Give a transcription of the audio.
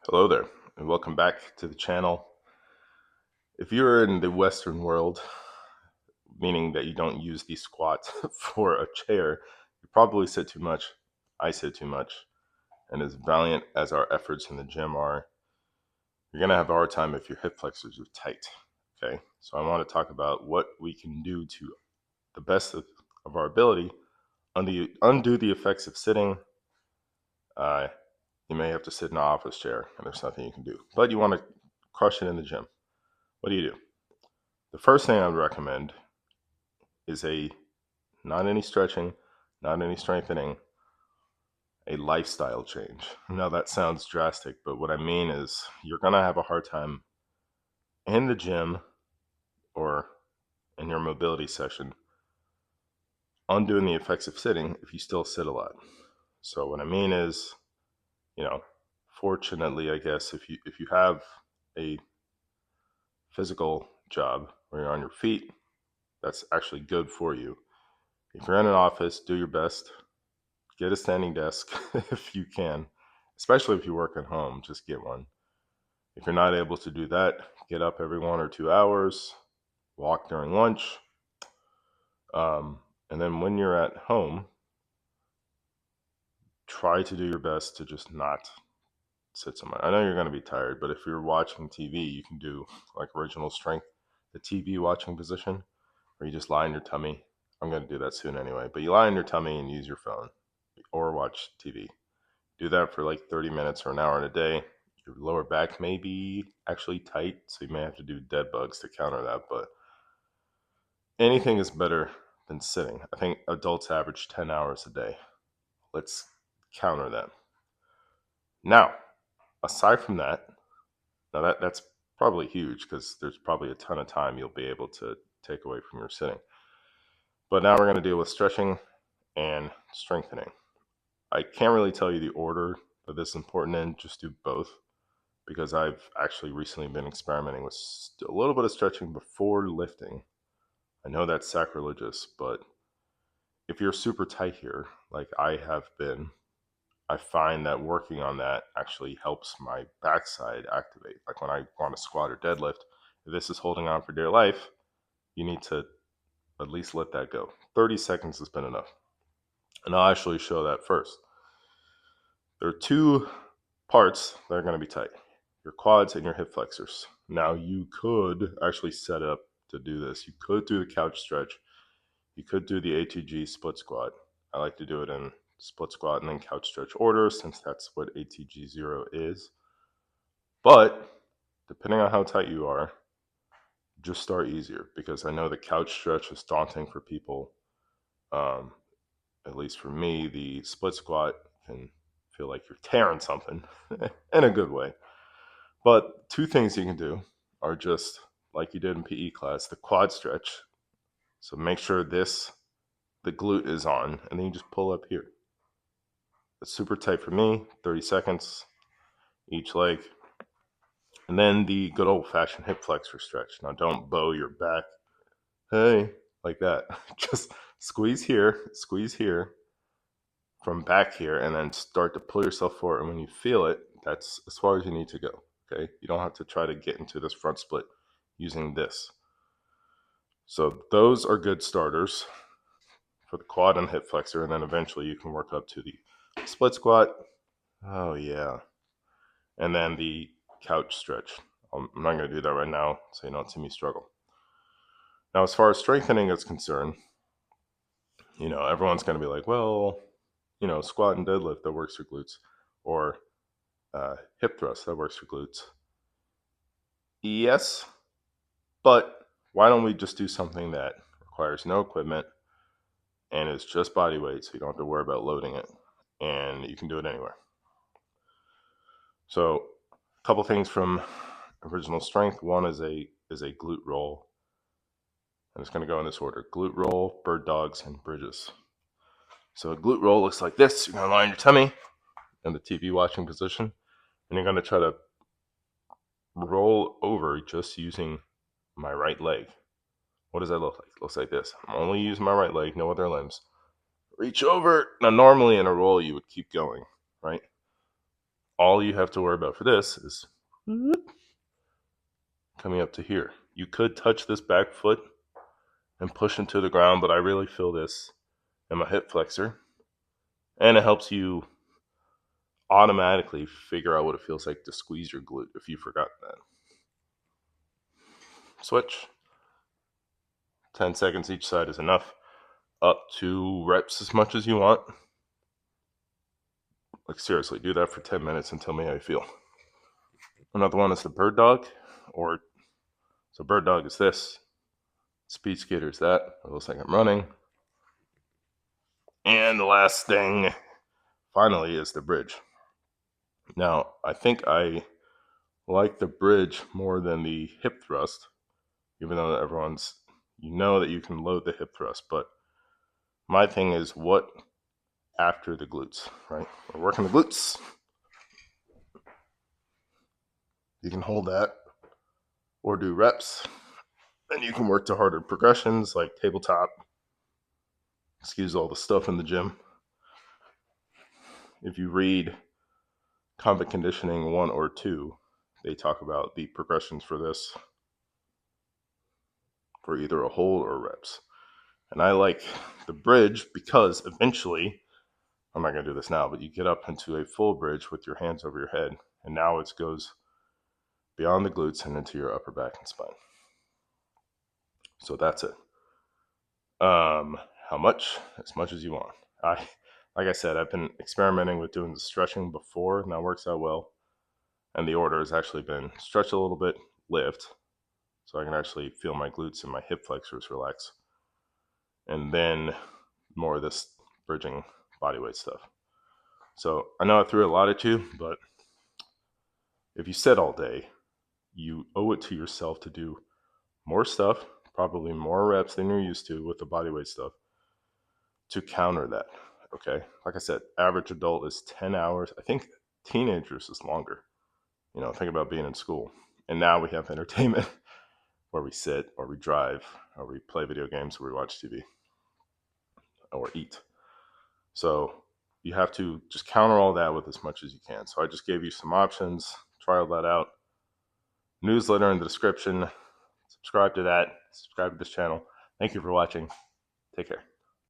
Hello there, and welcome back to the channel. If you're in the Western world, meaning that you don't use the squat for a chair, you probably sit too much. I sit too much. And as valiant as our efforts in the gym are, you're going to have a hard time if your hip flexors are tight. Okay, so I want to talk about what we can do to the best of our ability undo the effects of sitting. Uh, you may have to sit in an office chair, and there's nothing you can do. But you want to crush it in the gym. What do? The first thing I would recommend is not any stretching, not any strengthening, a lifestyle change. Now that sounds drastic, but what I mean is you're going to have a hard time in the gym or in your mobility session undoing the effects of sitting if you still sit a lot. So what I mean is, fortunately, I guess if you have a physical job where you're on your feet, that's actually good for you. If you're in an office, do your best. Get a standing desk if you can, especially if you work at home, just get one. If you're not able to do that, get up every 1 or 2 hours, walk during lunch. And then when you're at home, try to do your best to just not sit so much. I know you're going to be tired, but if you're watching TV, you can do like original strength, the TV watching position, where you just lie on your tummy. I'm going to do that soon anyway, but you lie on your tummy and use your phone or watch TV. Do that for like 30 minutes or an hour in a day. Your lower back may be actually tight, so you may have to do dead bugs to counter that, but anything is better than sitting. I think adults average 10 hours a day. Let's counter that. Now, aside from that, that's probably huge because there's probably a ton of time you'll be able to take away from your sitting. But now we're going to deal with stretching and strengthening. I can't really tell you the order that this is important in, just do both, because I've actually recently been experimenting with a little bit of stretching before lifting. I know that's sacrilegious, but if you're super tight here, like I have been, I find that working on that actually helps my backside activate. Like when I want to squat or deadlift, if this is holding on for dear life, you need to at least let that go. 30 seconds has been enough. And I'll actually show that first. There are two parts that are going to be tight: your quads and your hip flexors. Now, you could actually set up to do this. You could do the couch stretch. You could do the ATG split squat. I like to do it in split squat and then couch stretch order, since that's what ATG 0 is. But depending on how tight you are, just start easier, because I know the couch stretch is daunting for people. At least for me, the split squat can feel like you're tearing something in a good way. But two things you can do are just like you did in PE class, the quad stretch. So make sure the glute is on, and then you just pull up here. It's super tight for me, 30 seconds each leg. And then the good old fashioned hip flexor stretch. Now don't bow your back, hey, like that. Just squeeze here from back here, and then start to pull yourself forward. And when you feel it, that's as far as you need to go. Okay, you don't have to try to get into this front split using this. So those are good starters for the quad and hip flexor, and then eventually you can work up to the split squat. Oh yeah, and then the couch stretch. I'm not going to do that right now, so you don't see me struggle. Now, as far as strengthening is concerned, everyone's going to be like, well, squat and deadlift, that works for glutes, or hip thrust, that works for glutes. Yes, but why don't we just do something that requires no equipment and is just body weight, so you don't have to worry about loading it, and you can do it anywhere. So a couple things from original strength. One is a glute roll, and it's going to go in this order: glute roll, bird dogs, and bridges. So a glute roll looks like this. You're going to lie on your tummy in the TV watching position, and you're going to try to roll over just using my right leg. What does that look like? It looks like this. I'm only using my right leg, no other limbs. Reach over. Now, normally in a roll, you would keep going, right? all you have to worry about for this is coming up to here. You could touch this back foot and push into the ground, but I really feel this in my hip flexor. And it helps you automatically figure out what it feels like to squeeze your glute if you forgot that. Switch. 10 seconds each side is enough. Up to reps as much as you want. Like seriously, do that for 10 minutes and tell me how you feel. Another one is the bird dog, so bird dog is this. Speed skater is that. It looks like I'm running. And the last thing, finally, is the bridge. Now, I think I like the bridge more than the hip thrust, even though you know that you can load the hip thrust, but my thing is what after the glutes, right? We're working the glutes. You can hold that or do reps. Then you can work to harder progressions like tabletop. Excuse all the stuff in the gym. If you read Combat Conditioning 1 or 2, they talk about the progressions for this for either a hold or reps. And I like the bridge because eventually, I'm not going to do this now, but you get up into a full bridge with your hands over your head, and now it goes beyond the glutes and into your upper back and spine. So that's it. How much? As much as you want. Like I said, I've been experimenting with doing the stretching before, and that works out well. And the order has actually been stretch a little bit, lift, so I can actually feel my glutes and my hip flexors relax. And then more of this bridging bodyweight stuff. So I know I threw a lot at you, but if you sit all day, you owe it to yourself to do more stuff, probably more reps than you're used to with the bodyweight stuff, to counter that. Okay, like I said, average adult is 10 hours. I think teenagers is longer. Think about being in school. And now we have entertainment where we sit or we drive or we play video games or we watch TV or eat. So you have to just counter all that with as much as you can. So I just gave you some options. Try all that out. Newsletter in the description. Subscribe to that. Subscribe to this channel. Thank you for watching. Take care.